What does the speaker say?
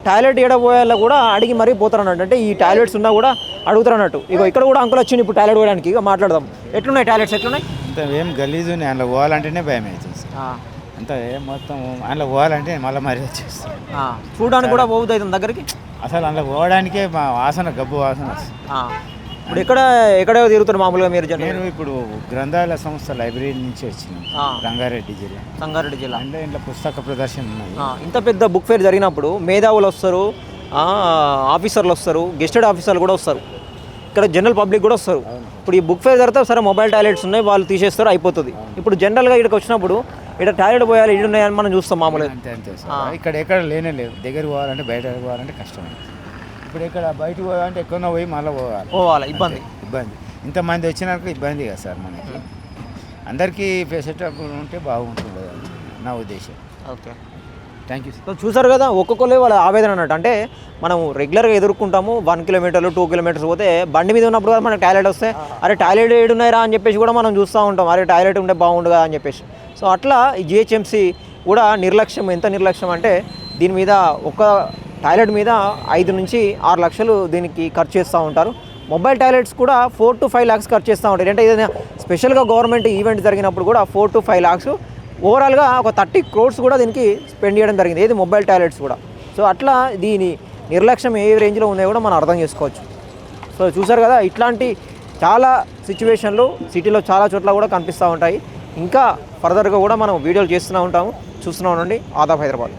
Toilet పోయేలా కూడా అడిగి మరీ పోతారు అన్నట్టు. అంటే ఈ టాయిలెట్స్ ఉన్నా కూడా అడుగుతారు అన్నట్టు. ఇక ఇక్కడ కూడా అంకుల్ వచ్చింది ఇప్పుడు టాయిలెట్ పోయడానికి. ఇక మాట్లాడదాం. ఎట్లున్నాయి టాయిలెట్స్, ఎట్లున్నాయి? అంత ఏం గలీజు అందులో పోవాలంటేనే భయం అవుతుంది. అంత ఏం మొత్తం అందులో పోవాలంటే మళ్ళీ మరీ వచ్చేస్తుంది. చూడడానికి కూడా పోవద్దు అవుతుంది దగ్గరికి. అసలు అందులో పోవడానికే మా వాసన గబ్బు వాసన వస్తుంది. ఇప్పుడు ఎక్కడ తిరుగుతారు మామూలుగా మీరు? నేను ఇప్పుడు గ్రంథాలయ సంస్థ లైబ్రరీ నుంచి వచ్చినాను, రంగారెడ్డి జిల్లా. అంటే ఇంట్లో పుస్తక ప్రదర్శన ఉన్నాయి. ఇంత పెద్ద బుక్ ఫేర్ జరిగినప్పుడు మేధావులు వస్తారు, ఆఫీసర్లు వస్తారు, గెస్టెడ్ ఆఫీసర్లు కూడా వస్తారు, ఇక్కడ జనరల్ పబ్లిక్ కూడా వస్తారు. ఇప్పుడు ఈ బుక్ ఫేర్ జరిగితే సరే మొబైల్ టాయిలెట్స్ ఉన్నాయి, వాళ్ళు తీసేస్తారు, అయిపోతుంది. ఇప్పుడు జనరల్గా ఇక్కడికి వచ్చినప్పుడు ఇక్కడ టాయిలెట్ పోయాలి, ఇటు ఉన్నాయని మనం చూస్తాం మామూలుగా. అంతే ఇక్కడ ఎక్కడ లేనే లేదు. దగ్గర పోవాలంటే బయట పోవాలంటే కష్టమే. ఇప్పుడు ఇక్కడ బయటకు పోవాలంటే ఎక్కడో పోయి మళ్ళీ పోవాలి. ఇబ్బంది. ఇంతమంది వచ్చినాక ఇబ్బంది కదా సార్ మనకి. అందరికీ సెటప్ ఉంటే బాగుంటుంది నా ఉద్దేశం. Okay, thank you. సో చూసారు కదా, ఒక్కొక్కరు వాళ్ళ ఆవేదన అన్నట్టు. అంటే మనం రెగ్యులర్గా ఎదుర్కొంటాము 1 కిలోమీటర్లు 2 కిలోమీటర్స్ పోతే బండి మీద ఉన్నప్పుడు కూడా మనకు టాయిలెట్ వస్తే అరే టాయిలెట్ ఏడున్నాయిరా అని చెప్పేసి కూడా మనం చూస్తూ ఉంటాం. అరే టాయిలెట్ ఉంటే బాగుండు కదా అని చెప్పేసి. సో అట్లా ఈ జిహెచ్ఎంసీ కూడా నిర్లక్ష్యం, ఎంత నిర్లక్ష్యం అంటే దీని మీద ఒక టాయిలెట్ మీద 5 నుంచి 6 లక్షలు దీనికి ఖర్చు చేస్తూ ఉంటారు. మొబైల్ టాయిలెట్స్ కూడా 4 to 5 lakhs ఖర్చు చేస్తూ ఉంటారు. అంటే ఏదైనా స్పెషల్గా గవర్నమెంట్ ఈవెంట్ జరిగినప్పుడు కూడా 4 to 5 lakhs, ఓవరాల్గా ఒక 30 crores కూడా దీనికి స్పెండ్ చేయడం జరిగింది, ఏది మొబైల్ టాయిలెట్స్ కూడా. సో అట్లా దీని నిర్లక్ష్యం ఏ రేంజ్లో ఉన్నాయో కూడా మనం అర్థం చేసుకోవచ్చు. సో చూసారు కదా, ఇట్లాంటి చాలా సిచ్యువేషన్లు సిటీలో చాలా చోట్ల కూడా కనిపిస్తూ ఉంటాయి. ఇంకా ఫర్దర్గా కూడా మనం వీడియోలు చేస్తూనే ఉంటాము. చూస్తూనే ఉండండి ఆదాబ్ హైదరాబాద్.